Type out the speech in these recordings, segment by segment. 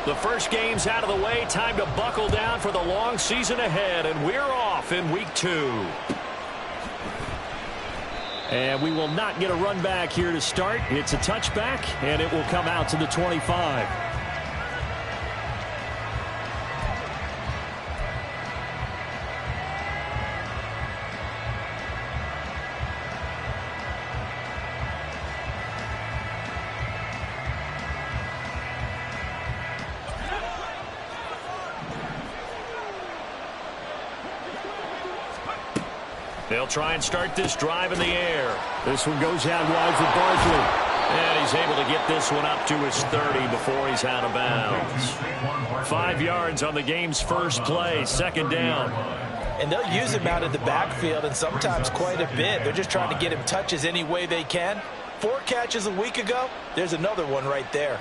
The first game's out of the way. Time to buckle down for the long season ahead, and we're off in week 2. And we will not get a run back here to start. It's a touchback, and it will come out to the 25. They'll try and start this drive in the air. This one goes out wide for Barkley. And he's able to get this one up to his 30 before he's out of bounds. 5 yards on the game's first play, second down. And they'll use him out of the backfield, and sometimes quite a bit. They're just trying to get him touches any way they can. 4 catches a week ago. There's another one right there.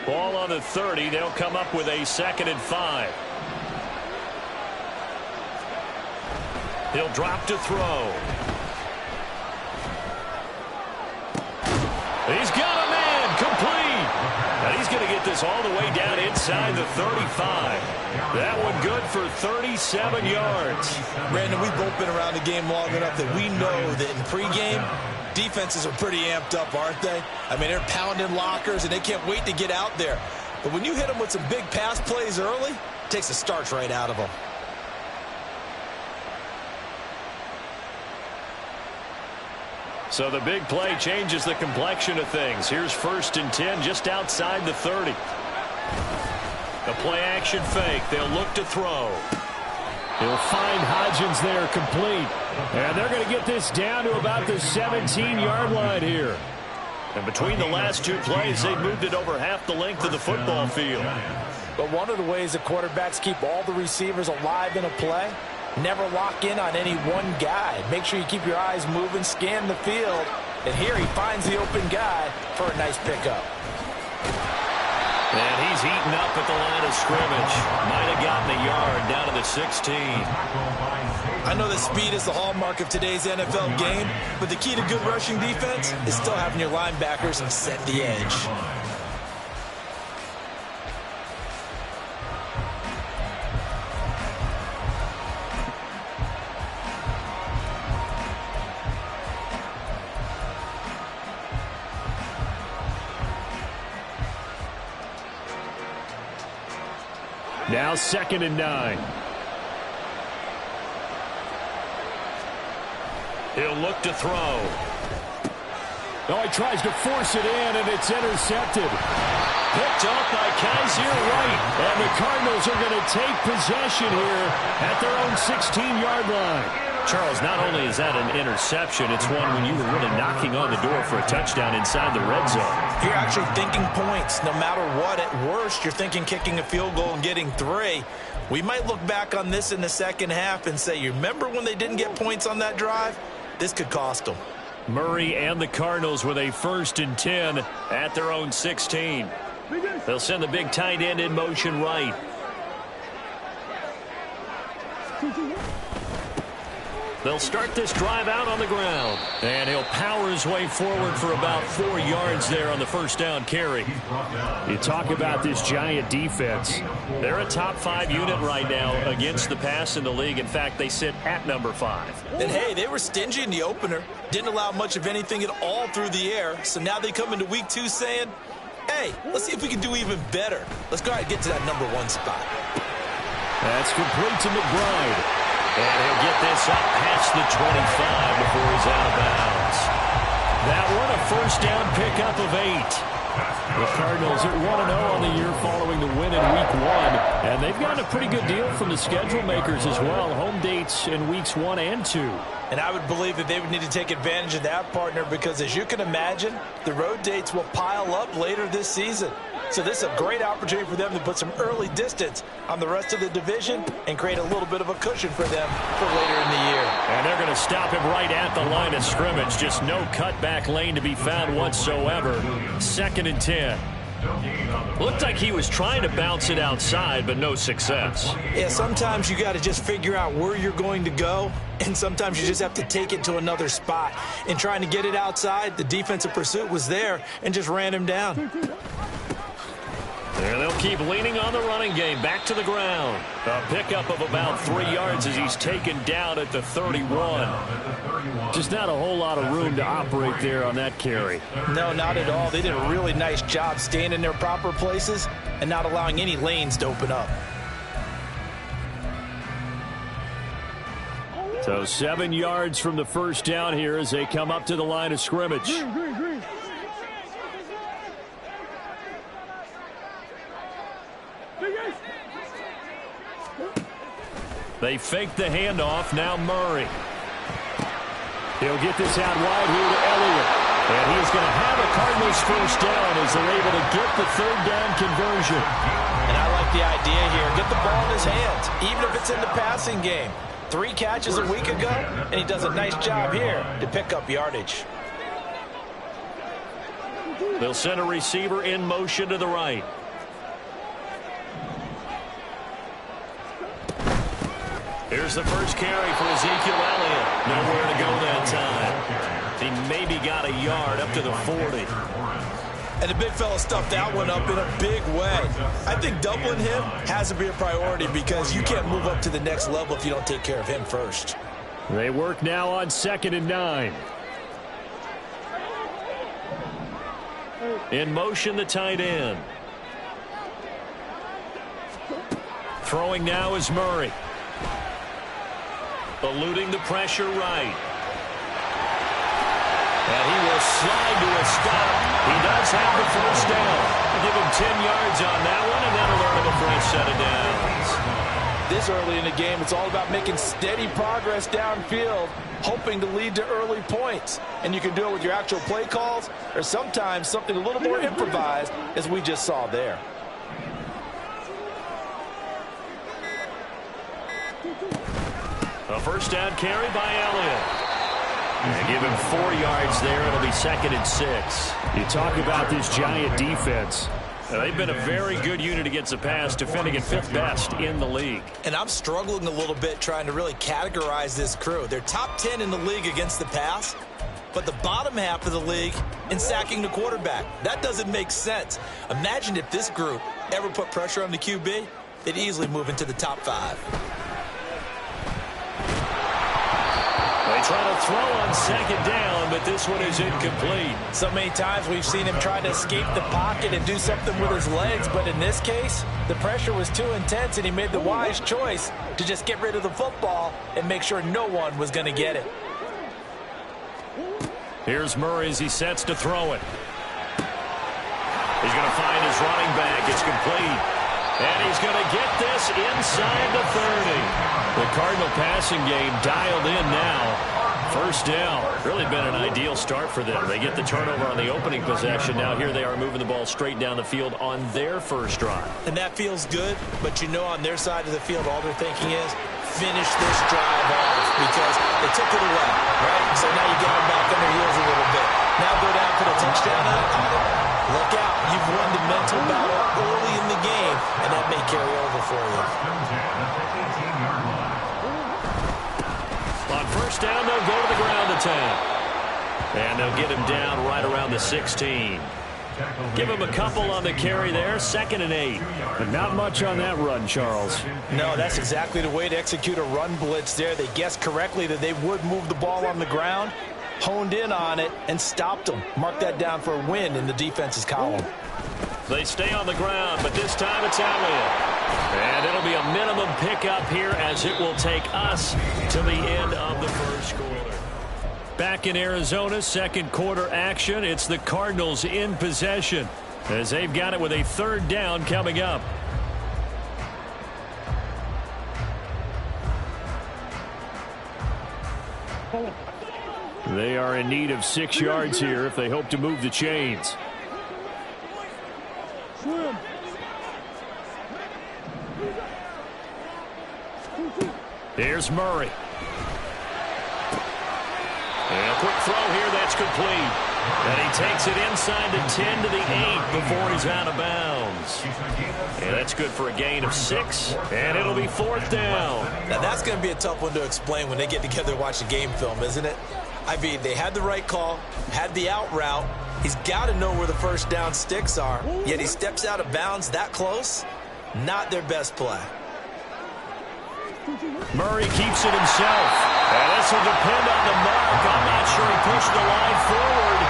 Ball on the 30. They'll come up with a 2nd and 5. He'll drop to throw. He's got a man complete. And he's going to get this all the way down inside the 35. That one good for 37 yards. Brandon, we've both been around the game long enough that we know that in pregame, defenses are pretty amped up, aren't they? I mean, they're pounding lockers, and they can't wait to get out there. But when you hit them with some big pass plays early, it takes the starch right out of them. So the big play changes the complexion of things. Here's 1st and 10 just outside the 30. The play action fake. They'll look to throw. He'll find Hodgins there complete. And they're going to get this down to about the 17-yard line here. And between the last 2 plays, they've moved it over half the length of the football field. But one of the ways that quarterbacks keep all the receivers alive in a play, never lock in on any one guy. Make sure you keep your eyes moving, scan the field. And here he finds the open guy for a nice pickup. And he's eaten up at the line of scrimmage. Might have gotten a yard down to the 16. I know that speed is the hallmark of today's NFL game, but the key to good rushing defense is still having your linebackers set the edge. Now 2nd and 9. He'll look to throw. Oh, he tries to force it in, and it's intercepted. Picked up by Kaiser White. And the Cardinals are going to take possession here at their own 16-yard line. Charles, not only is that an interception, it's one when you were really knocking on the door for a touchdown inside the red zone. You're actually thinking points. No matter what, at worst, you're thinking kicking a field goal and getting 3. We might look back on this in the second half and say, you remember when they didn't get points on that drive? This could cost them. Murray and the Cardinals with a 1st and 10 at their own 16. They'll send the big tight end in motion right. They'll start this drive out on the ground. And he'll power his way forward for about 4 yards there on the first down carry. You talk about this giant defense. They're a top 5 unit right now against the pass in the league. In fact, they sit at number 5. And, hey, they were stingy in the opener. Didn't allow much of anything at all through the air. So now they come into week 2 saying, hey, let's see if we can do even better. Let's go ahead and get to that number 1 spot. That's complete to McBride. And he'll get this up past the 25 before he's out of bounds. That one, a first down pickup of 8. The Cardinals are 1-0 on the year following the win in Week 1. And they've gotten a pretty good deal from the schedule makers as well. Home dates in Weeks 1 and 2. And I would believe that they would need to take advantage of that, partner, because as you can imagine, the road dates will pile up later this season. So this is a great opportunity for them to put some early distance on the rest of the division and create a little bit of a cushion for them for later in the year. And they're going to stop him right at the line of scrimmage. Just no cutback lane to be found whatsoever. 2nd and 10. Looked like he was trying to bounce it outside, but no success. Yeah, sometimes you got to just figure out where you're going to go, and sometimes you just have to take it to another spot. In trying to get it outside, the defensive pursuit was there and just ran him down. And they'll keep leaning on the running game. Back to the ground. A pickup of about 3 yards as he's taken down at the 31. Just not a whole lot of room to operate there on that carry. No, not at all. They did a really nice job staying in their proper places and not allowing any lanes to open up. So 7 yards from the first down here as they come up to the line of scrimmage. They fake the handoff. Now Murray. He'll get this out wide here to Elliott. And he's going to have a Cardinals first down as they're able to get the third down conversion. And I like the idea here. Get the ball in his hands, even if it's in the passing game. 3 catches a week ago, and he does a nice job here to pick up yardage. They'll send a receiver in motion to the right. Here's the first carry for Ezekiel Elliott. Nowhere to go that time. He maybe got a yard up to the 40. And the big fella stuffed that one up in a big way. I think doubling him has to be a priority because you can't move up to the next level if you don't take care of him first. They work now on 2nd and 9. In motion, the tight end. Throwing now is Murray. Eluding the pressure right. And he will slide to a stop. He does have the first down. I'll give him 10 yards on that one, and that'll earn him a fresh set of downs. This early in the game, it's all about making steady progress downfield, hoping to lead to early points. And you can do it with your actual play calls, or sometimes something a little more improvised, as we just saw there. A first down carry by Elliott. And give him 4 yards there. It'll be 2nd and 6. You talk about this giant defense. They've been a very good unit against the pass, defending at 5th best in the league. And I'm struggling a little bit trying to really categorize this crew. They're top 10 in the league against the pass, but the bottom half of the league in sacking the quarterback. That doesn't make sense. Imagine if this group ever put pressure on the QB, they'd easily move into the top 5. They try to throw on 2nd down, but this one is incomplete. So many times we've seen him try to escape the pocket and do something with his legs, but in this case, the pressure was too intense, and he made the wise choice to just get rid of the football and make sure no one was going to get it. Here's Murray as he sets to throw it. He's going to find his running back. It's complete. And he's going to get this inside the 30. The Cardinal passing game dialed in now. First down. Really been an ideal start for them. They get the turnover on the opening possession. Now here they are moving the ball straight down the field on their first drive. And that feels good, but you know on their side of the field all they're thinking is finish this drive off because they took it away, right? So now you got them back on their heels a little bit. Now go down for the touchdown on it. Look out. You've won the mental battle early in the game, and that may carry over for you. On first down, they'll go to the ground attack. And they'll get him down right around the 16. Give him a couple on the carry there. 2nd and 8. But not much on that run, Charles. No, that's exactly the way to execute a run blitz there. They guessed correctly that they would move the ball on the ground, honed in on it, and stopped them. Mark that down for a win in the defense's column. They stay on the ground, but this time it's Elliott. And it'll be a minimum pickup here as it will take us to the end of the first quarter. Back in Arizona, 2nd quarter action. It's the Cardinals in possession as they've got it with a 3rd down coming up. They are in need of 6 yards here if they hope to move the chains. Here's Murray. And a quick throw here, that's complete. And he takes it inside the 10 to the 8 before he's out of bounds. And that's good for a gain of 6, and it'll be 4th down. Now, that's going to be a tough one to explain when they get together and watch the game film, isn't it? I mean, they had the right call, had the out route. He's got to know where the first down sticks are, yet he steps out of bounds that close. Not their best play. Murray keeps it himself. And this will depend on the mark. I'm not sure he pushed the line forward.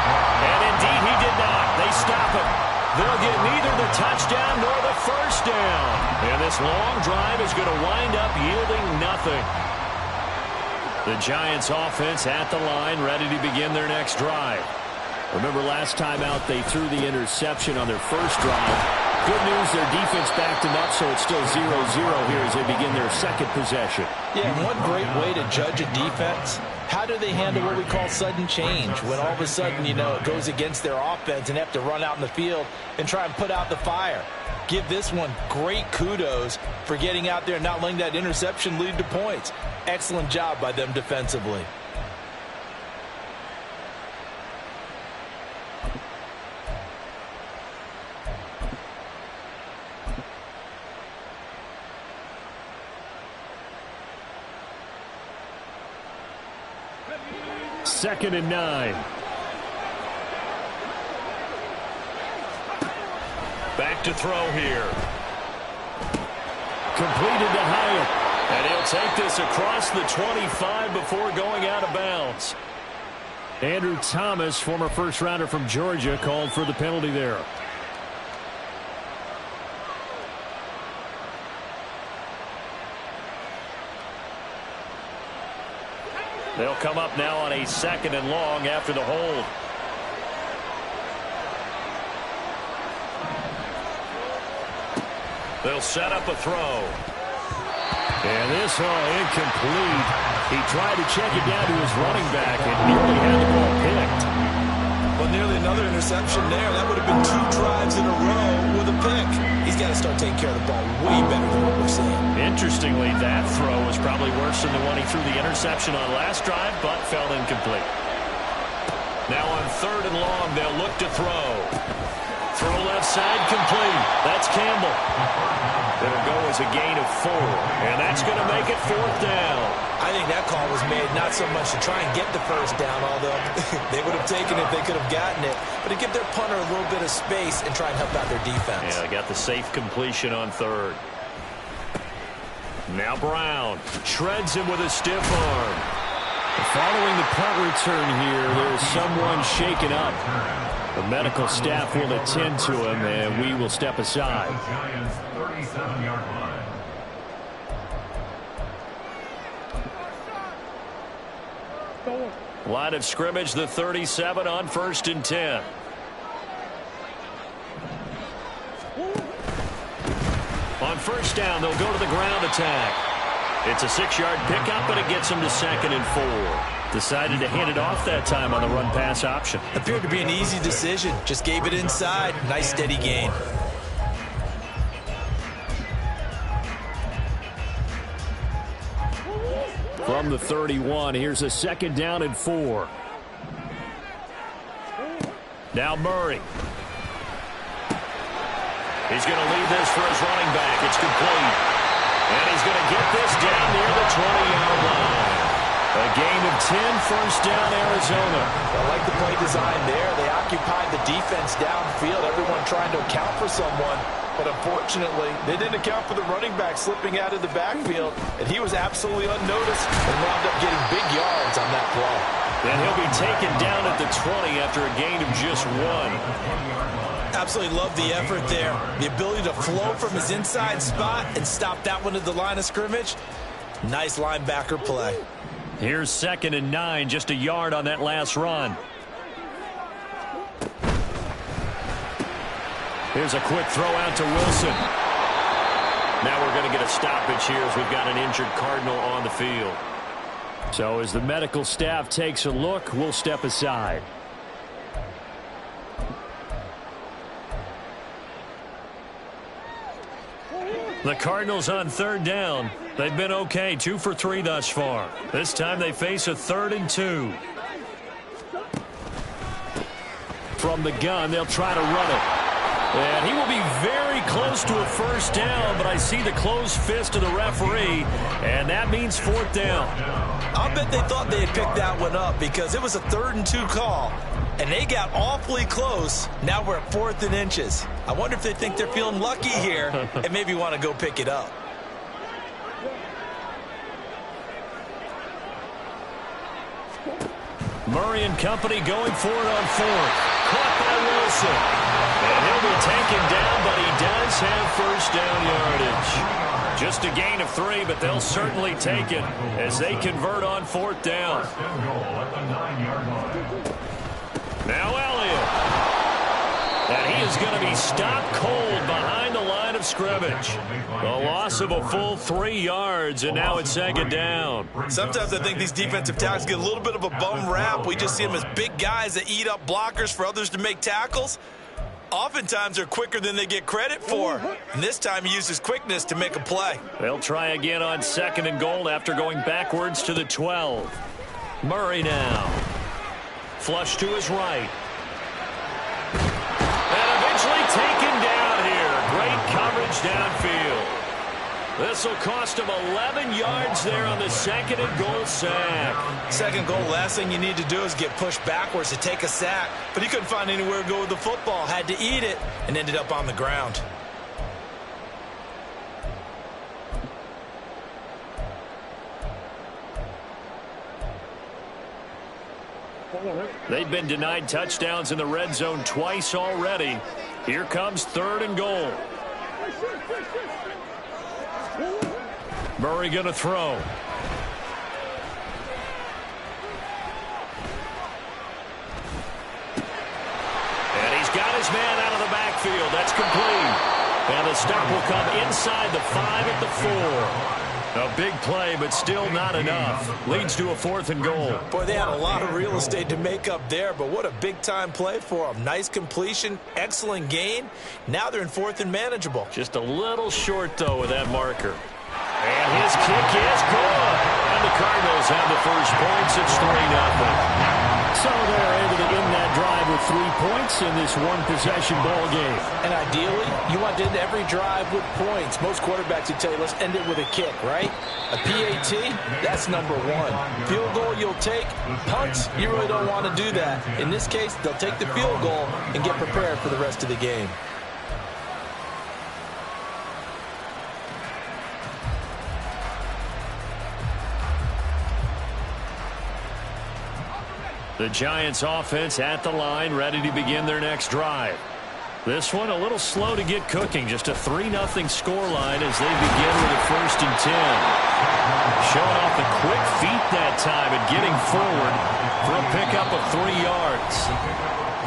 And indeed he did not. They stop him. They'll get neither the touchdown nor the first down. And this long drive is going to wind up yielding nothing. The Giants offense at the line, ready to begin their next drive. Remember last time out they threw the interception on their first drive. Good news, their defense backed them up, so it's still 0-0 here as they begin their second possession. Yeah, and one great way to judge a defense, how do they handle what we call sudden change? When all of a sudden, you know, it goes against their offense and they have to run out in the field and try and put out the fire. Give this one great kudos for getting out there and not letting that interception lead to points. Excellent job by them defensively. Second and 9. Back to throw here. Completed to Hyatt. And he'll take this across the 25 before going out of bounds. Andrew Thomas, former first-rounder from Georgia, called for the penalty there. They'll come up now on a 2nd and long after the hold. They'll set up a throw. And this incomplete. He tried to check it down to his running back and nearly had the ball picked. Well, nearly another interception there. That would have been 2 drives in a row with a pick. He's got to start taking care of the ball way better than what we're seeing. Interestingly, that throw was probably worse than the one he threw the interception on last drive, but fell incomplete. Now on 3rd and long, they'll look to throw. Throw left side, complete. That's Campbell. It'll go as a gain of 4, and that's going to make it 4th down. I think that call was made not so much to try and get the first down, although they would have taken it if they could have gotten it, but to give their punter a little bit of space and try and help out their defense. Yeah, they got the safe completion on 3rd. Now Brown shreds him with a stiff arm. Following the punt return here, there's someone shaken up. The medical staff will attend to him, and we will step aside. Line of scrimmage, the 37 on 1st and 10. On 1st down, they'll go to the ground attack. It's a 6-yard pickup, but it gets them to 2nd and 4. Decided to hand it off that time on the run-pass option. Appeared to be an easy decision. Just gave it inside. Nice, steady gain. From the 31, here's a 2nd down and 4. Now Murray. He's going to leave this for his running back. It's complete. And he's going to get this down near the 20-yard line. A gain of 10, 1st down, Arizona. I like the play design there. They occupied the defense downfield, everyone trying to account for someone. But unfortunately, they didn't account for the running back slipping out of the backfield, and he was absolutely unnoticed and wound up getting big yards on that play. And he'll be taken down at the 20 after a gain of just 1. Absolutely love the effort there. The ability to flow from his inside spot and stop that one at the line of scrimmage. Nice linebacker play. Here's 2nd and 9, just a yard on that last run. Here's a quick throw out to Wilson. Now we're going to get a stoppage here as we've got an injured Cardinal on the field. So as the medical staff takes a look, we'll step aside. The Cardinals on 3rd down. They've been okay, 2 for 3 thus far. This time they face a 3rd and 2. From the gun, they'll try to run it. And he will be very close to a first down, but I see the closed fist of the referee, and that means fourth down. I'll bet they thought they had picked that one up because it was a 3rd and 2 call, and they got awfully close. Now we're at 4th and inches. I wonder if they think they're feeling lucky here and maybe want to go pick it up. Murray and company going for it on 4th. Caught by Wilson. And he'll be taken down, but he does have first down yardage. Just a gain of 3, but they'll certainly take it as they convert on 4th down. Now Elliott. And he is going to be stopped cold behind the line of scrimmage. A loss of a full 3 yards, and now it's 2nd down. Sometimes I think these defensive tackles get a little bit of a bum rap. We just see them as big guys that eat up blockers for others to make tackles. Oftentimes they're quicker than they get credit for. And this time he uses quickness to make a play. They'll try again on 2nd and goal after going backwards to the 12. Murray now. Flush to his right. And eventually taken down here. Great coverage downfield. This will cost him 11 yards there on the 2nd and goal sack. 2nd goal, last thing you need to do is get pushed backwards to take a sack. But he couldn't find anywhere to go with the football. Had to eat it and ended up on the ground. They've been denied touchdowns in the red zone twice already. Here comes 3rd and goal. Murray going to throw. And he's got his man out of the backfield. That's complete. And the stop will come inside the 5 at the 4. A big play, but still not enough. Leads to a 4th and goal. Boy, they had a lot of real estate to make up there, but what a big-time play for them. Nice completion, excellent gain. Now they're in 4th and manageable. Just a little short, though, with that marker. And his kick is good. And the Cardinals have the first points. It's 3-0. So they're able to end that drive with 3 points in this one-possession ball game. And ideally, you want to end every drive with points. Most quarterbacks would tell you, let's end it with a kick, right? A PAT, that's number 1. Field goal you'll take. Punts, you really don't want to do that. In this case, they'll take the field goal and get prepared for the rest of the game. The Giants offense at the line, ready to begin their next drive. This one a little slow to get cooking. Just a 3-0 scoreline as they begin with a 1st and 10. Showing off the quick feet that time and getting forward for a pickup of 3 yards.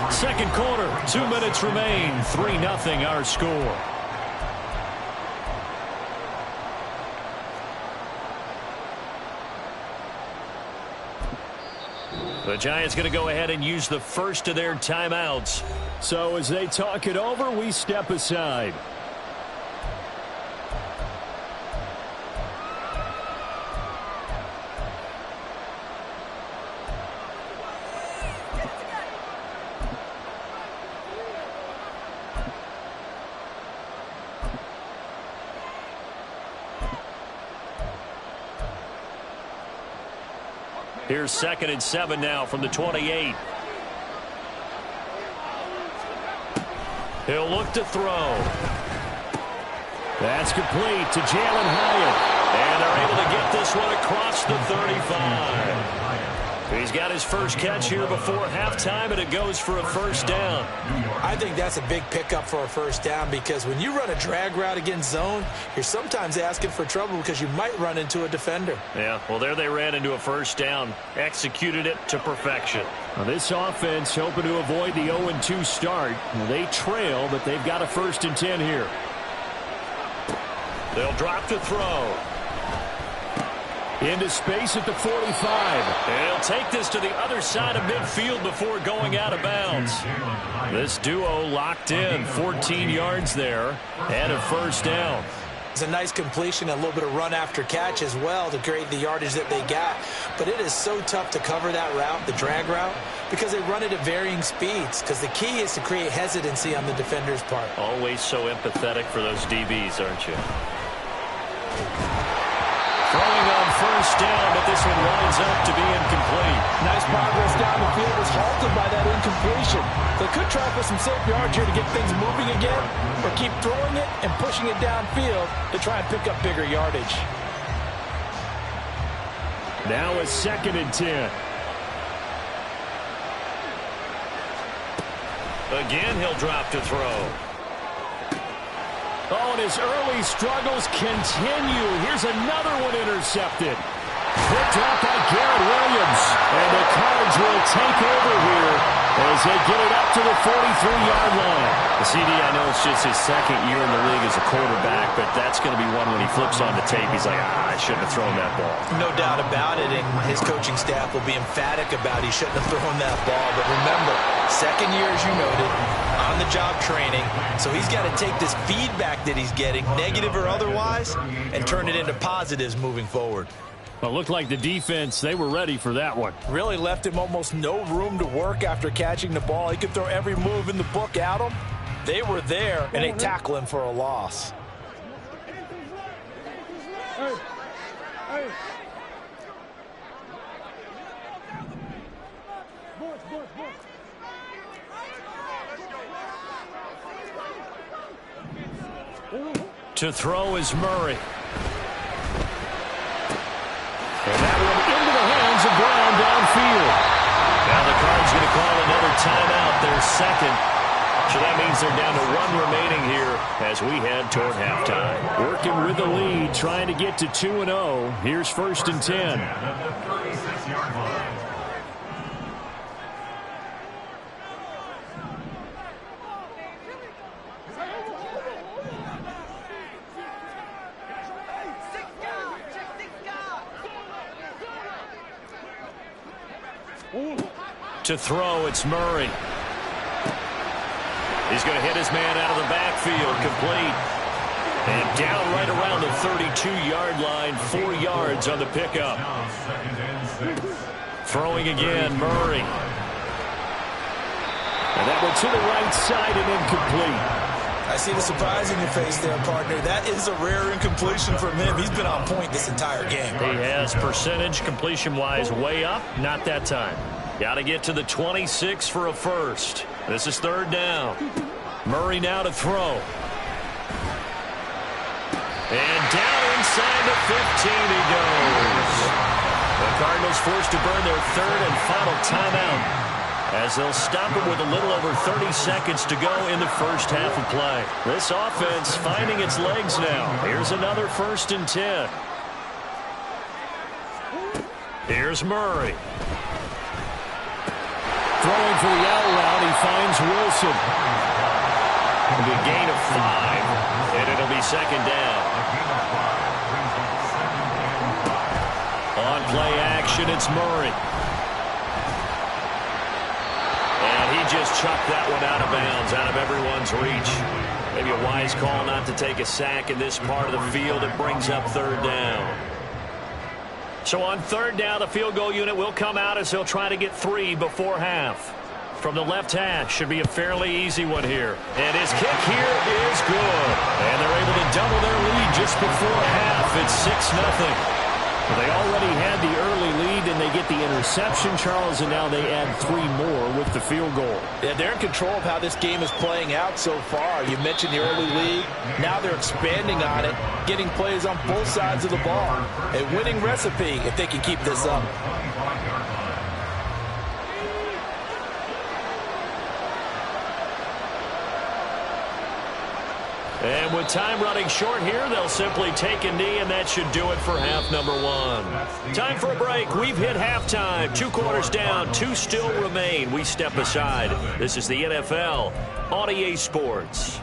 2nd quarter, 2 minutes remain. 3-0 our score. The Giants going to go ahead and use the first of their timeouts. So as they talk it over, we step aside. Here's 2nd and 7 now from the 28. He'll look to throw. That's complete to Jalen Hyatt. And they're able to get this one across the 35. He's got his first catch here before halftime, and it goes for a 1st down. I think that's a big pickup for a 1st down because when you run a drag route against zone, you're sometimes asking for trouble because you might run into a defender. Yeah, well, there they ran into a 1st down. Executed it to perfection. Now, this offense hoping to avoid the 0-2 start. They trail, but they've got a 1st and 10 here. They'll drop to throw. Into space at the 45. And he'll take this to the other side of midfield before going out of bounds. This duo locked in. 14 yards there and a 1st down. It's a nice completion, a little bit of run after catch as well to create the yardage that they got. But it is so tough to cover that route, the drag route, because they run it at varying speeds. Because the key is to create hesitancy on the defender's part. Always so empathetic for those DBs, aren't you? Throwing on first down, but this one winds up to be incomplete. Nice progress down the field was halted by that incompletion. They could try for some safe yards here to get things moving again, or keep throwing it and pushing it downfield to try and pick up bigger yardage. Now a 2nd and 10. Again, he'll drop to throw. Oh, and his early struggles continue. Here's another one intercepted. Picked up by Garrett Williams. And the Cards will take over here as they get it up to the 43-yard line. The CD, I know it's just his 2nd year in the league as a quarterback, but that's going to be one when he flips on the tape. He's like, I shouldn't have thrown that ball. No doubt about it, and his coaching staff will be emphatic about he shouldn't have thrown that ball. But remember, 2nd year, as you noted, on-the-job training, so he's got to take this feedback that he's getting, negative or otherwise, and turn it into positives moving forward. Well, it looked like the defense, they were ready for that one. Really left him almost no room to work after catching the ball. He could throw every move in the book at him. They were there, and they tackle him for a loss. To throw is Murray. And that one into the hands of Brown downfield. Now the Cards going to call another timeout, their 2nd. So that means they're down to 1 remaining here as we head toward halftime. Working with the lead, trying to get to 2-0. Here's 1st and 10. To throw, it's Murray. He's going to hit his man out of the backfield, complete. And down right around the 32-yard line, 4 yards on the pickup. Throwing again, Murray. And that one to the right side and incomplete. I see the surprise in your face there, partner. That is a rare incompletion from him. He's been on point this entire game. He has percentage completion-wise way up, not that time. Got to get to the 26 for a first. This is 3rd down. Murray now to throw. And down inside the 15 he goes. The Cardinals forced to burn their 3rd and final timeout as they'll stop it with a little over 30 seconds to go in the first half of play. This offense finding its legs now. Here's another 1st and 10. Here's Murray. Throwing for the out route, he finds Wilson. It'll be a gain of 5, and it'll be 2nd down. On play action, it's Murray. And he just chucked that one out of bounds, out of everyone's reach. Maybe a wise call not to take a sack in this part of the field. It brings up 3rd down. So on 3rd down, the field goal unit will come out as they'll try to get 3 before half. From the left hash, should be a fairly easy one here. And his kick here is good. And they're able to double their lead just before half. It's 6-0. Well, they already had the early lead, and they get the interception, Charles, and now they add 3 more with the field goal. Yeah, they're in control of how this game is playing out so far. You mentioned the early lead. Now they're expanding on it, getting plays on both sides of the ball. A winning recipe if they can keep this up. And with time running short here, they'll simply take a knee, and that should do it for half number 1. Time for a break. We've hit halftime. 2 quarters down, 2 still remain. We step aside. This is the NFL on EA Sports.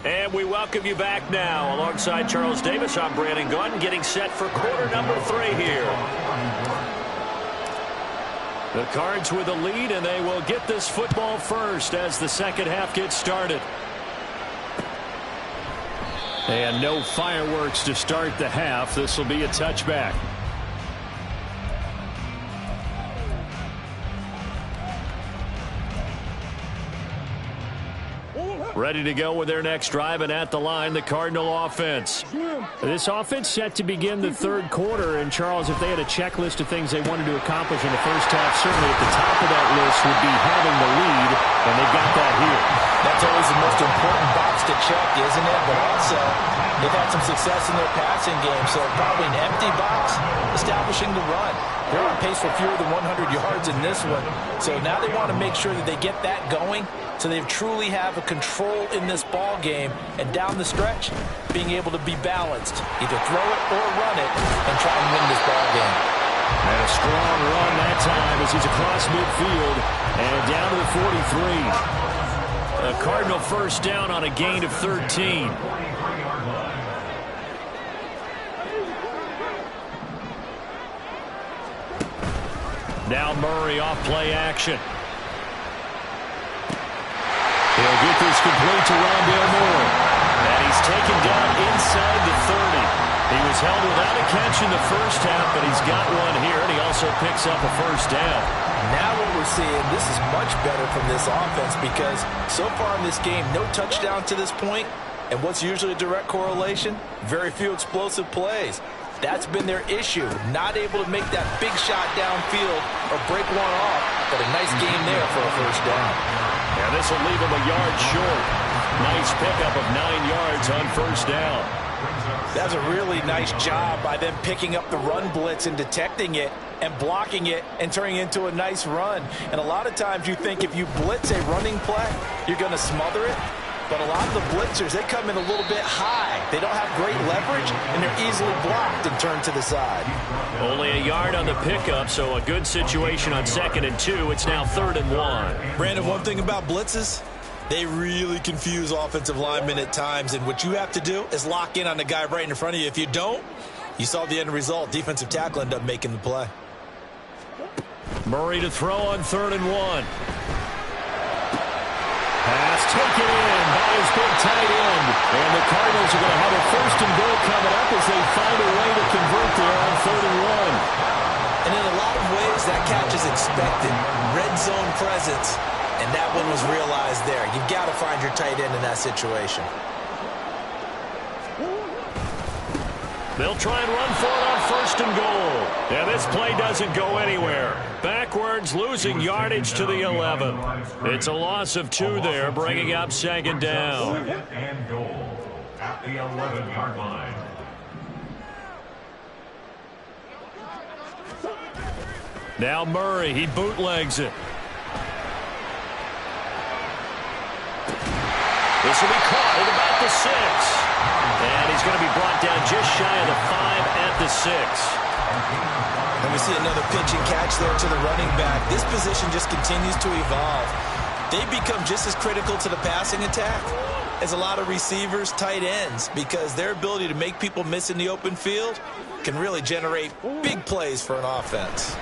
And we welcome you back now. Alongside Charles Davis, I'm Brandon Gaudin, getting set for quarter number 3 here. The Cards with a lead, and they will get this football first as the second half gets started. And no fireworks to start the half. This will be a touchback. Ready to go with their next drive, and at the line, the Cardinal offense. This offense set to begin the third quarter, and Charles, if they had a checklist of things they wanted to accomplish in the first half, certainly at the top of that list would be having the lead, and they've got that here. That's always the most important box to check, isn't it? But also, they've had some success in their passing game, so probably an empty box, establishing the run. They're on pace for fewer than 100 yards in this one, so now they want to make sure that they get that going, so they truly have a control in this ball game, and down the stretch, being able to be balanced, either throw it or run it, and try and win this ball game. And a strong run that time as he's across midfield and down to the 43. A Cardinal first down on a gain of 13. Now Murray off play action. He'll get this complete to Rondale Moore. And he's taken down inside the 30. He was held without a catch in the first half, but he's got one here, and he also picks up a first down. Now what we're seeing, this is much better from this offense because so far in this game, no touchdown to this point, and what's usually a direct correlation? Very few explosive plays. That's been their issue, not able to make that big shot downfield or break one off, but a nice game there for a first down. Yeah, this will leave him a yard short. Nice pickup of 9 yards on first down. That's a really nice job by them picking up the run blitz and detecting it and blocking it and turning it into a nice run. And a lot of times you think if you blitz a running play, you're going to smother it. But a lot of the blitzers, they come in a little bit high. They don't have great leverage, and they're easily blocked and turned to the side. Only a yard on the pickup, so a good situation on 2nd and 2. It's now 3rd and 1. Brandon, one thing about blitzes, they really confuse offensive linemen at times, and what you have to do is lock in on the guy right in front of you. If you don't, you saw the end result. Defensive tackle ended up making the play. Murray to throw on 3rd and 1. Pass taken in by his big tight end. And the Cardinals are going to have a 1st and goal coming up as they find a way to convert there on 3rd and 1. And in a lot of ways, that catch is expected. Red zone presence. And that one was realized there. You've got to find your tight end in that situation. They'll try and run for it on 1st and goal. Yeah, this play doesn't go anywhere. Backwards, losing yardage to the 11. It's a loss of 2 there, bringing up 2nd down. 2nd and goal at the 11-yard line. Now Murray, he bootlegs it. This will be caught at about the 6. And he's going to be brought down just shy of the 5 at the 6. And we see another pitch and catch there to the running back. This position just continues to evolve. They become just as critical to the passing attack as a lot of receivers, tight ends, because their ability to make people miss in the open field can really generate big plays for an offense.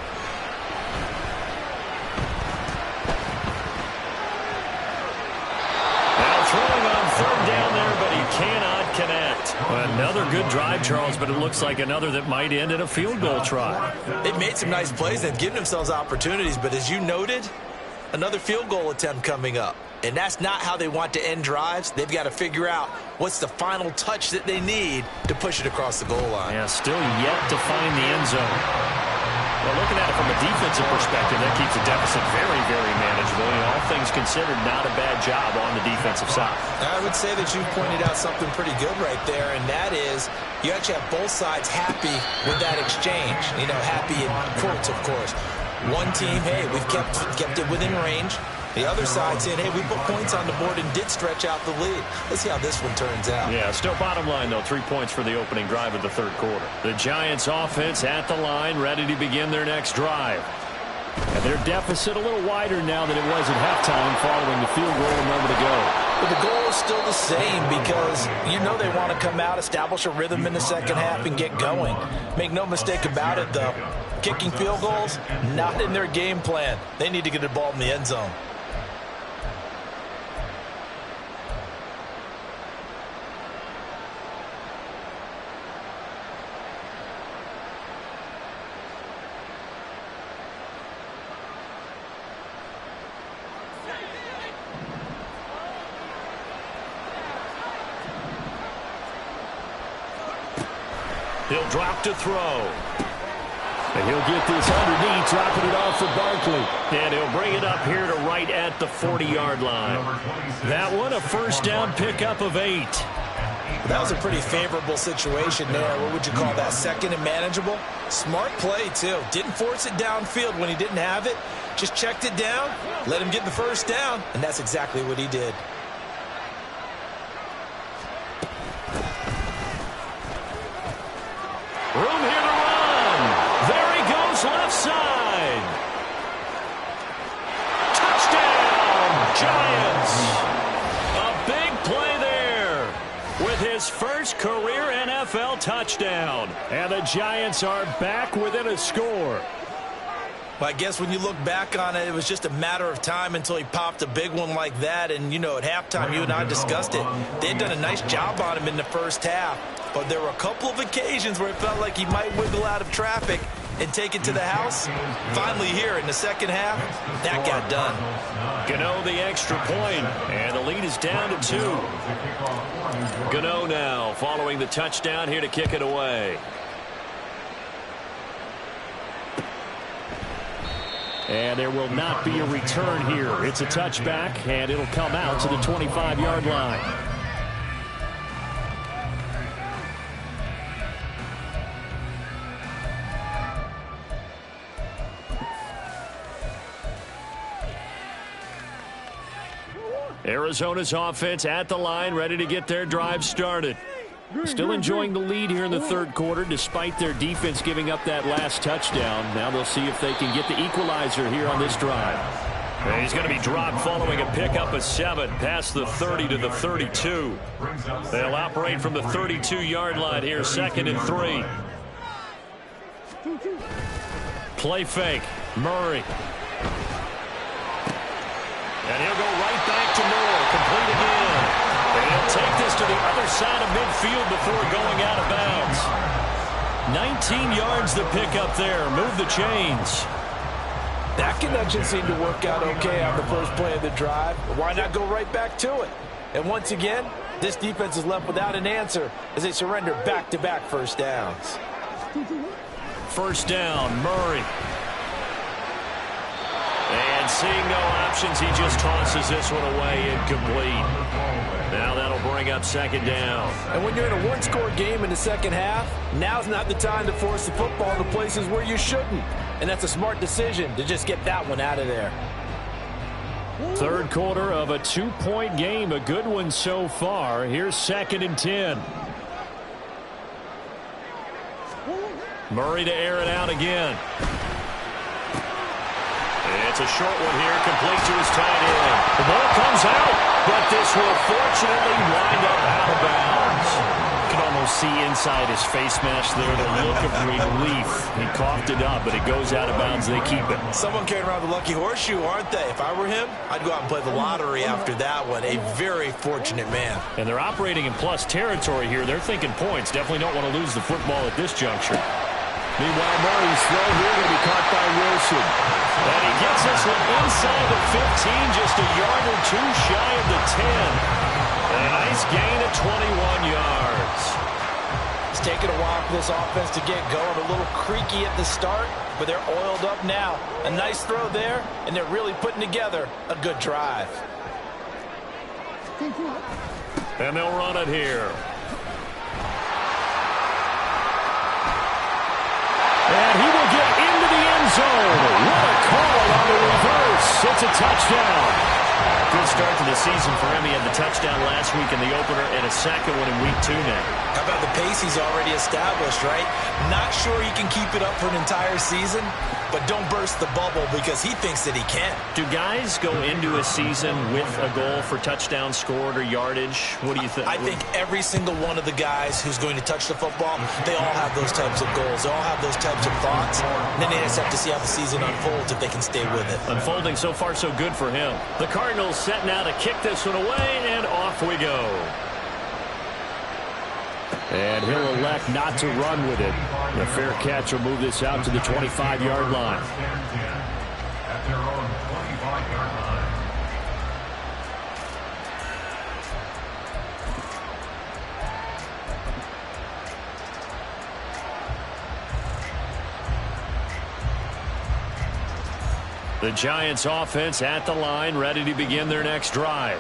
Throwing on 3rd down there, but he cannot connect. Another good drive, Charles, but it looks like another that might end in a field goal try. They've made some nice plays. They've given themselves opportunities, but as you noted, another field goal attempt coming up. And that's not how they want to end drives. They've got to figure out what's the final touch that they need to push it across the goal line. Yeah, still yet to find the end zone. Well, looking at it from a defensive perspective, that keeps the deficit very, very manageable. You know, all things considered, not a bad job on the defensive side. I would say that you've pointed out something pretty good right there, and that is you actually have both sides happy with that exchange. You know, happy in quotes, of course. One team, hey, we've kept it within range. The other side saying, hey, we put points on the board and did stretch out the lead. Let's see how this one turns out. Yeah, still bottom line, though, 3 points for the opening drive of the 3rd quarter. The Giants offense at the line, ready to begin their next drive. And their deficit a little wider now than it was at halftime following the field goal a moment ago. But the goal is still the same because you know they want to come out, establish a rhythm in the second half, and get going. Make no mistake about it, though. kicking field goals, not in their game plan. They need to get the ball in the end zone. He'll drop to throw. And he'll get this underneath, dropping it off for Barkley. And he'll bring it up here to right at the 40-yard line. That one, a first down pickup of 8. That was a pretty favorable situation there. What would you call that? Second and manageable? Smart play, too. Didn't force it downfield when he didn't have it. Just checked it down, let him get the first down, and that's exactly what he did. Room here to run. There he goes, left side. Touchdown, Giants. A big play there with his first career NFL touchdown. And the Giants are back within a score. Well, I guess when you look back on it, it was just a matter of time until he popped a big one like that. And, you know, at halftime, you and I discussed it. They had done a nice job on him in the first half. But there were a couple of occasions where it felt like he might wiggle out of traffic and take it to the house. Finally here in the second half, that got done. Gano the extra point, and the lead is down to 2. Gano now following the touchdown here to kick it away. And there will not be a return here. It's a touchback, and it'll come out to the 25-yard line. Arizona's offense at the line, ready to get their drive started. Still enjoying the lead here in the third quarter, despite their defense giving up that last touchdown. Now they'll see if they can get the equalizer here on this drive. And he's going to be dropped following a pickup of 7 past the 30 to the 32. They'll operate from the 32-yard line here, 2nd and 3. Play fake, Murray. And he'll go right back to Moore, complete again. And he'll take this to the other side of midfield before going out of bounds. 19 yards the pickup there. Move the chains. That connection seemed to work out okay on the first play of the drive. Why not go right back to it? And once again, this defense is left without an answer as they surrender back-to-back first downs. First down, Murray. And seeing no options, he just tosses this one away, incomplete. Now that'll bring up 2nd down. And when you're in a one-score game in the second half, now's not the time to force the football into places where you shouldn't. And that's a smart decision to just get that one out of there. Third quarter of a 2-point game, a good one so far. Here's 2nd and 10. Murray to air it out again. It's a short one here, complete to his tight end. The ball comes out, but this will fortunately wind up out of bounds. You can almost see inside his face mask there the look of relief. He coughed it up, but it goes out of bounds. They keep it. Someone carrying around the lucky horseshoe, aren't they? If I were him, I'd go out and play the lottery after that one. A very fortunate man. And they're operating in plus territory here. They're thinking points. Definitely don't want to lose the football at this juncture. Meanwhile, Murray's throw here going to be caught by Wilson. And he gets this one inside the 15, just a yard or 2 shy of the 10. And a nice gain of 21 yards. It's taken a while for this offense to get going. A little creaky at the start, but they're oiled up now. A nice throw there, and they're really putting together a good drive. And they'll run it here. And he will get into the end zone. What a call on the reverse. It's a touchdown. good start to the season for him. He had the touchdown last week in the opener and a second one in week 2 now. How about the pace he's already established, right? Not sure he can keep it up for an entire season, but don't burst the bubble because he thinks that he can. Do guys go into a season with a goal for touchdown scored or yardage? What do you think? I think every single one of the guys who's going to touch the football, they all have those types of goals. They all have those types of thoughts. And then they just have to see how the season unfolds if they can stay with it. Unfolding so far so good for him. The Cardinals set now to kick this one away, and off we go. And he'll elect not to run with it. The fair catch will move this out to the 25-yard line. At their own 25-yard line. The Giants offense at the line, ready to begin their next drive.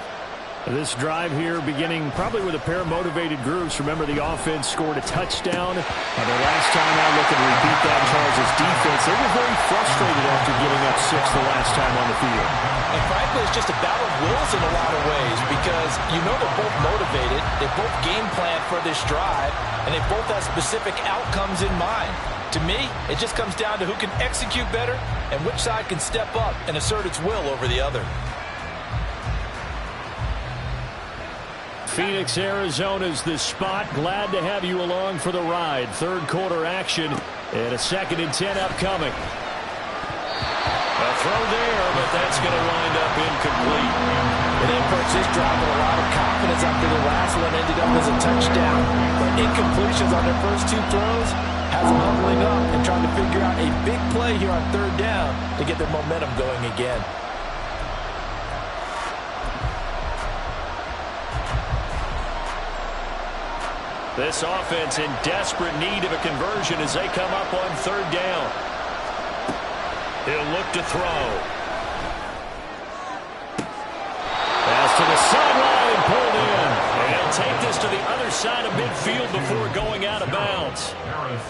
This drive here beginning probably with a pair of motivated groups. Remember, the offense scored a touchdown. The last time I look and repeat that, Charles' defense, they were very frustrated after giving up 6 the last time on the field. And frankly, it's just a battle of wills in a lot of ways because you know they're both motivated. They both game plan for this drive, and they both have specific outcomes in mind. To me, it just comes down to who can execute better and which side can step up and assert its will over the other. Phoenix, Arizona's the spot. Glad to have you along for the ride. Third quarter action and a 2nd and 10 upcoming. A throw there, but that's going to wind up incomplete. And they approached this drive with a lot of confidence after the last one ended up as a touchdown. But incompletions on their first 2 throws has them huddling up and trying to figure out a big play here on 3rd down to get their momentum going again. This offense in desperate need of a conversion as they come up on 3rd down. He'll look to throw. Pass to the sideline, pulled in. And he'll take this to the other side of midfield before going out of bounds.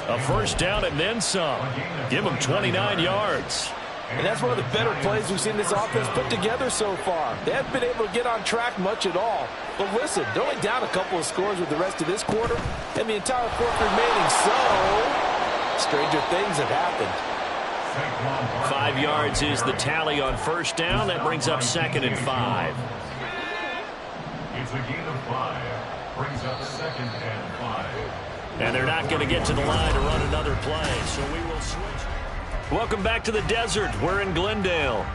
A 1st down and then some. Give him 29 yards. And that's one of the better plays we've seen this offense put together so far. They haven't been able to get on track much at all. But listen, they're only down a couple of scores with the rest of this quarter and the entire 4th remaining. So, stranger things have happened. 5 yards is the tally on 1st down. That brings up 2nd and 5. It's a gain of 5. Brings up 2nd and 5. And they're not going to get to the line to run another play, so we will switch. Welcome back to the desert. We're in Glendale.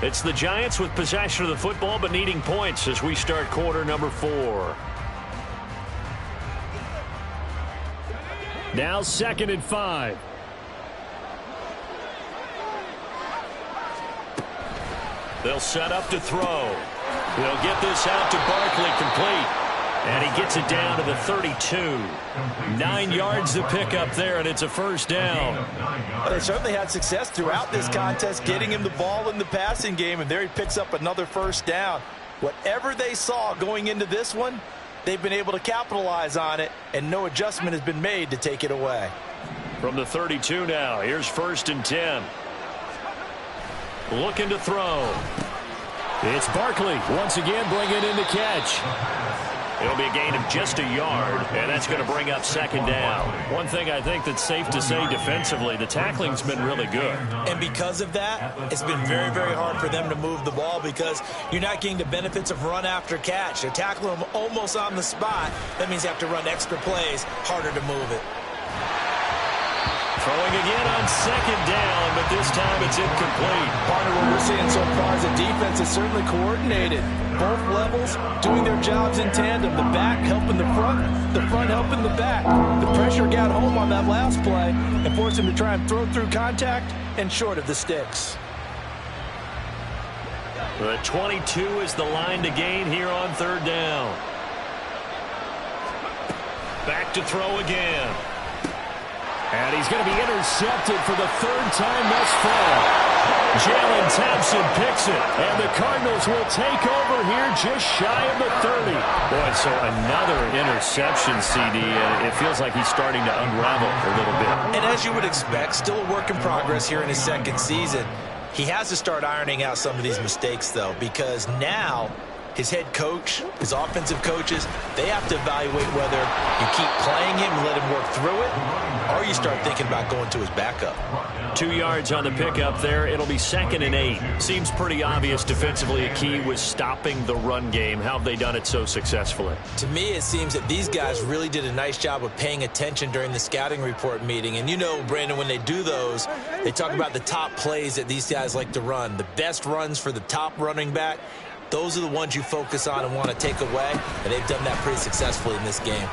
It's the Giants with possession of the football but needing points as we start quarter number 4. Now 2nd and 5. They'll set up to throw. They'll get this out to Barkley, complete. And he gets it down to the 32. 9 yards to pick up there, and it's a 1st down. Well, they certainly had success throughout this contest, getting him the ball in the passing game, and there he picks up another 1st down. Whatever they saw going into this one, they've been able to capitalize on it, and no adjustment has been made to take it away. From the 32 now, here's 1st and 10. Looking to throw. It's Barkley once again bringing in the catch. It'll be a gain of just a yard, and that's going to bring up 2nd down. One thing I think that's safe to say defensively, the tackling's been really good. And because of that, it's been very, very hard for them to move the ball because you're not getting the benefits of run after catch. They're tackling them almost on the spot. That means you have to run extra plays, harder to move it. Throwing again on 2nd down, but this time it's incomplete. Partner, what we're seeing so far is the defense is certainly coordinated. Both levels doing their jobs in tandem. The back helping the front helping the back. The pressure got home on that last play and forced him to try and throw through contact and short of the sticks. The 22 is the line to gain here on 3rd down. Back to throw again. And he's going to be intercepted for the 3rd time thus far. Jalen Thompson picks it, and the Cardinals will take over here just shy of the 30. Boy, so another interception, CD, and it feels like he's starting to unravel a little bit. And as you would expect, still a work in progress here in his 2nd season. He has to start ironing out some of these mistakes, though, because now his head coach, his offensive coaches, they have to evaluate whether you keep playing him and let him work through it, or you start thinking about going to his backup. 2 yards on the pickup there. It'll be 2nd and 8. Seems pretty obvious defensively a key was stopping the run game. How have they done it so successfully? To me, it seems that these guys really did a nice job of paying attention during the scouting report meeting. And you know, Brandon, when they do those, they talk about the top plays that these guys like to run, the best runs for the top running back. Those are the ones you focus on and want to take away, and they've done that pretty successfully in this game.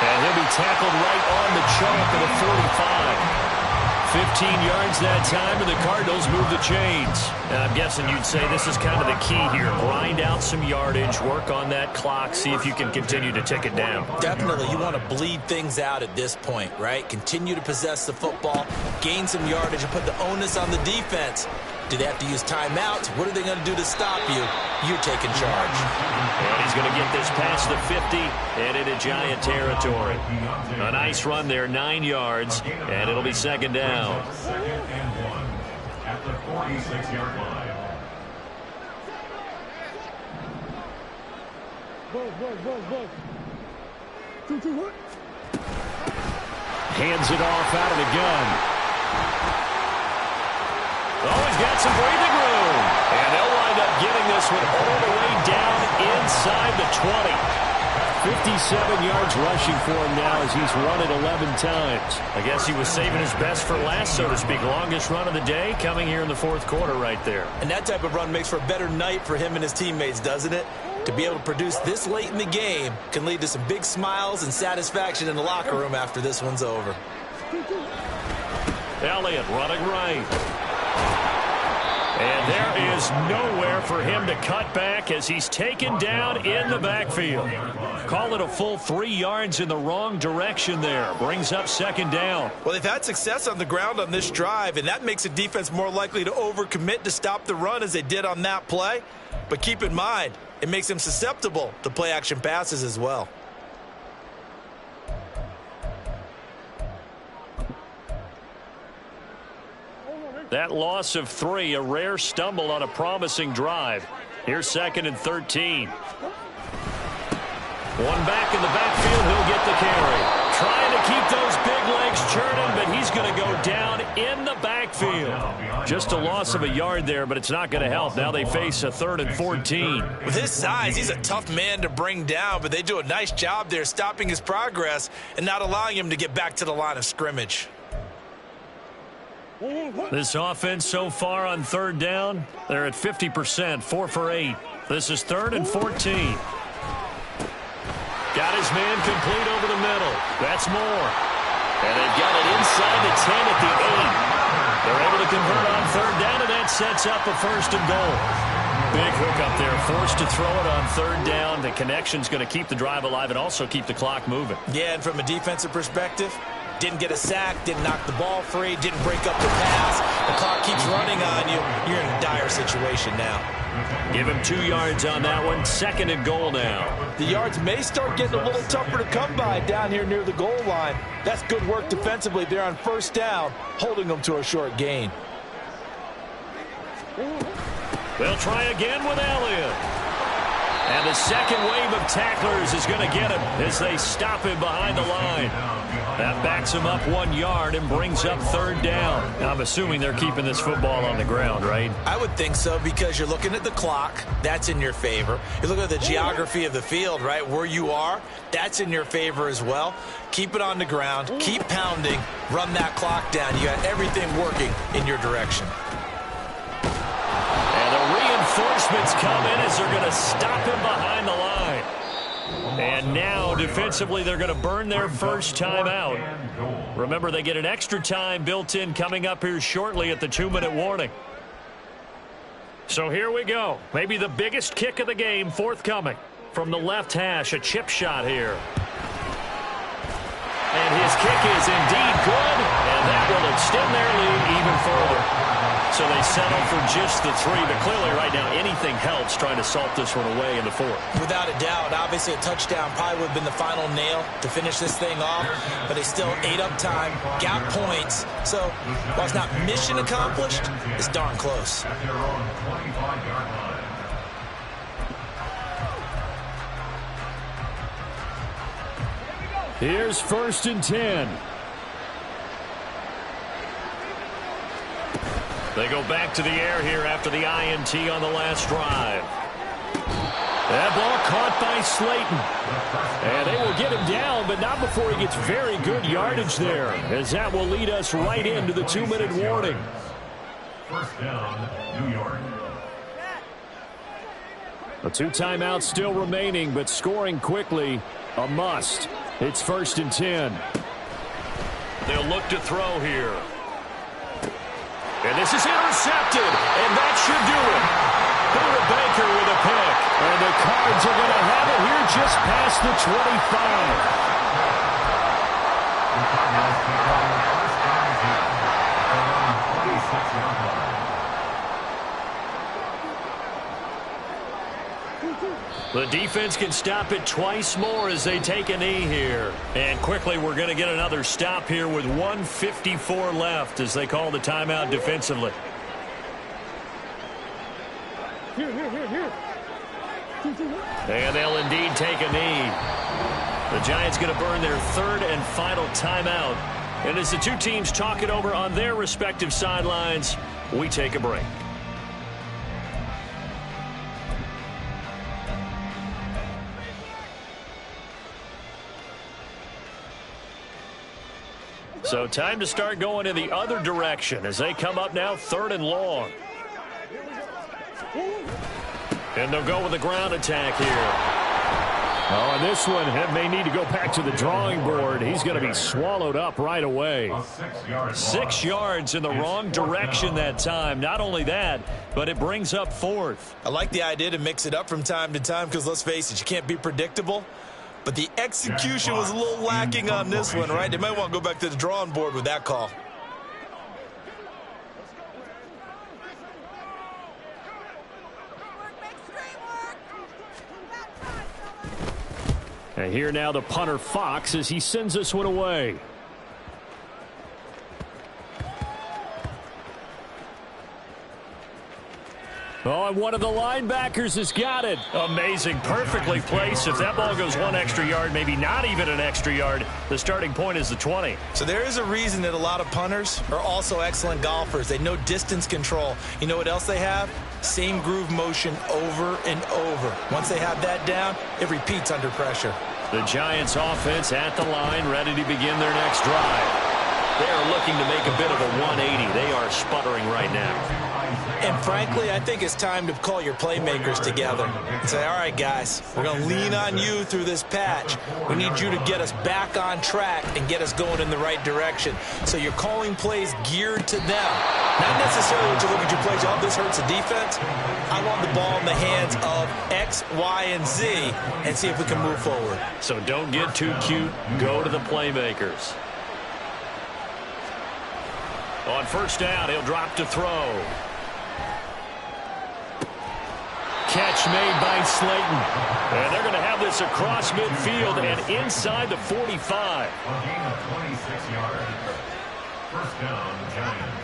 And he'll be tackled right on the chalk at the 45. 15 yards that time, and the Cardinals move the chains. And I'm guessing you'd say this is kind of the key here. Grind out some yardage, work on that clock, see if you can continue to tick it down. Definitely. You want to bleed things out at this point, right? Continue to possess the football, gain some yardage, and put the onus on the defense. Do they have to use timeouts? What are they going to do to stop you? You're taking charge. And he's going to get this past the 50 and into Giant territory. A nice run there, 9 yards, and it'll be 2nd down. 2nd and 1 at the 46-yard line. Hands it off out of the gun. Oh, he's got some breathing room. And they'll wind up getting this one all the way down inside the 20. 57 yards rushing for him now as he's run it 11 times. I guess he was saving his best for last, so to speak. Longest run of the day coming here in the 4th quarter right there. And that type of run makes for a better night for him and his teammates, doesn't it? To be able to produce this late in the game can lead to some big smiles and satisfaction in the locker room after this one's over. Elliott running right. And there is nowhere for him to cut back as he's taken down in the backfield. Call it a full 3 yards in the wrong direction there. Brings up 2nd down. Well, they've had success on the ground on this drive, and that makes a defense more likely to overcommit to stop the run as they did on that play. But keep in mind, it makes them susceptible to play-action passes as well. That loss of 3, a rare stumble on a promising drive. Here's 2nd and 13. One back in the backfield, he'll get the carry. Trying to keep those big legs churning, but he's going to go down in the backfield. Just a loss of a yard there, but it's not going to help. Now they face a 3rd and 14. With his size, he's a tough man to bring down, but they do a nice job there stopping his progress and not allowing him to get back to the line of scrimmage. This offense so far on 3rd down, they're at 50%, 4 for 8. This is 3rd and 14. Got his man complete over the middle. That's Moore. And they've got it inside the 10 at the 8. They're able to convert on 3rd down, and that sets up a 1st and goal. Big hook up there, forced to throw it on 3rd down. The connection's going to keep the drive alive and also keep the clock moving. Yeah, and from a defensive perspective, didn't get a sack, didn't knock the ball free, didn't break up the pass. The clock keeps running on you. You're in a dire situation now. Give him 2 yards on that one. 2nd and goal now. The yards may start getting a little tougher to come by down here near the goal line. That's good work defensively there on 1st down, holding them to a short gain. They'll try again with Elliott. And the second wave of tacklers is going to get him as they stop him behind the line. That backs him up 1 yard and brings up 3rd down. Now, I'm assuming they're keeping this football on the ground, right? I would think so because you're looking at the clock. That's in your favor. You're looking at the geography of the field, right? Where you are, that's in your favor as well. Keep it on the ground. Keep pounding. Run that clock down. You got everything working in your direction. And the reinforcements come in as they're going to stop him behind the line. And now, defensively, they're going to burn their first time out. Remember, they get an extra time built in coming up here shortly at the 2-minute warning. So here we go. Maybe the biggest kick of the game forthcoming. From the left hash, a chip shot here. And his kick is indeed good, and that will extend their lead even further. So they settle for just the 3, but clearly right now anything helps trying to salt this one away in the 4th. Without a doubt, obviously a touchdown probably would have been the final nail to finish this thing off, but they still ate up time, got points. So while it's not mission accomplished, it's darn close. At their own 25-yard line. Here's 1st and 10. They go back to the air here after the INT on the last drive. That ball caught by Slayton. And they will get him down, but not before he gets very good yardage there, as that will lead us right into the 2-minute warning. First down, New York. A 2 timeouts still remaining, but scoring quickly, a must. It's 1st and 10. They'll look to throw here. And this is intercepted, and that should do it. Buda Baker with a pick. And the Cards are going to have it here just past the 25. The defense can stop it twice more as they take a knee here. And quickly we're going to get another stop here with 1:54 left as they call the timeout defensively. And they'll indeed take a knee. The Giants going to burn their 3rd and final timeout. And as the two teams talk it over on their respective sidelines, we take a break. So time to start going in the other direction as they come up now 3rd and long. And they'll go with a ground attack here. Oh, and this one may need to go back to the drawing board. He's going to be swallowed up right away. 6 yards in the wrong direction that time. Not only that, but it brings up 4th. I like the idea to mix it up from time to time because, let's face it, you can't be predictable. But the execution was a little lacking on this one, right? They might want to go back to the drawing board with that call. And here now the punter Fox as he sends this one away. Oh, and one of the linebackers has got it. Amazing. Perfectly placed. If that ball goes 1 extra yard, maybe not even an extra yard, the starting point is the 20. So there is a reason that a lot of punters are also excellent golfers. They know distance control. You know what else they have? Same groove motion over and over. Once they have that down, it repeats under pressure. The Giants offense at the line, ready to begin their next drive. They are looking to make a bit of a 180. They are sputtering right now. And frankly, I think it's time to call your playmakers together and say, all right, guys, we're going to lean on you through this patch. We need you to get us back on track and get us going in the right direction. So you're calling plays geared to them. Not necessarily when you look at your plays, oh, this hurts the defense. I want the ball in the hands of X, Y, and Z and see if we can move forward. So don't get too cute. Go to the playmakers. On first down, he'll drop to throw. Catch made by Slayton. And they're going to have this across midfield and inside the 45. A gain of 26 yards. First down, Giants.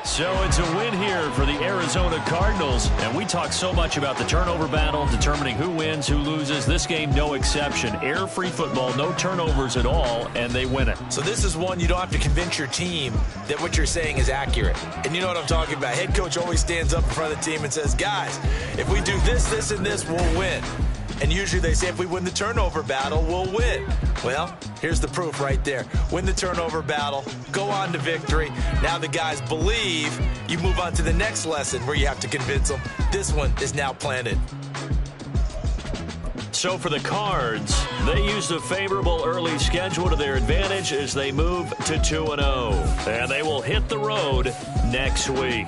So it's a win here for the Arizona Cardinals. And we talk so much about the turnover battle, determining who wins, who loses. This game, no exception. Air-free football, no turnovers at all, and they win it. So this is one you don't have to convince your team that what you're saying is accurate. And you know what I'm talking about. Head coach always stands up in front of the team and says, guys, if we do this, this, and this, we'll win. And usually they say if we win the turnover battle, we'll win. Well, here's the proof right there. Win the turnover battle, go on to victory. Now the guys believe. You move on to the next lesson where you have to convince them. This one is now planted. So for the Cards, they use the favorable early schedule to their advantage as they move to 2-0. And they will hit the road next week.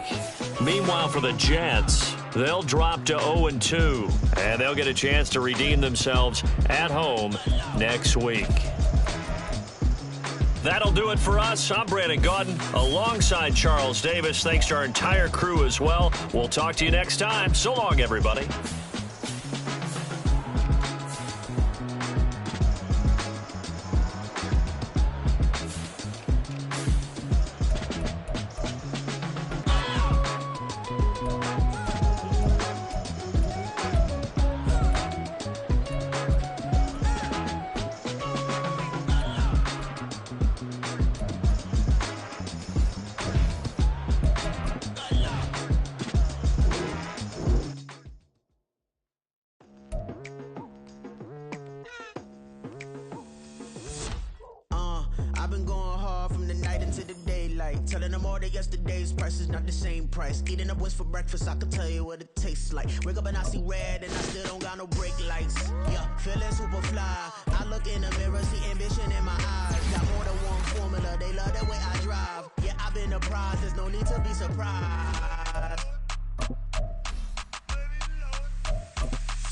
Meanwhile, for the Jets, they'll drop to 0-2. And they'll get a chance to redeem themselves at home next week. That'll do it for us. I'm Brandon Gaudin alongside Charles Davis. Thanks to our entire crew as well. We'll talk to you next time. So long, everybody. Telling them all that yesterday's price is not the same price. Eating up what's for breakfast, I can tell you what it tastes like. Wake up and I see red and I still don't got no brake lights. Yeah, feeling super fly. I look in the mirror, see ambition in my eyes. Got more than one formula, they love the way I drive. Yeah, I've been apprised, there's no need to be surprised.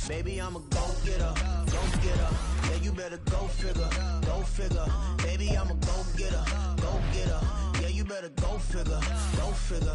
Baby, I'm a go-getter, go-getter. Yeah, you better go figure, go figure. Baby, I'm a go-getter, go-getter. Yeah, you better go figure, go figure.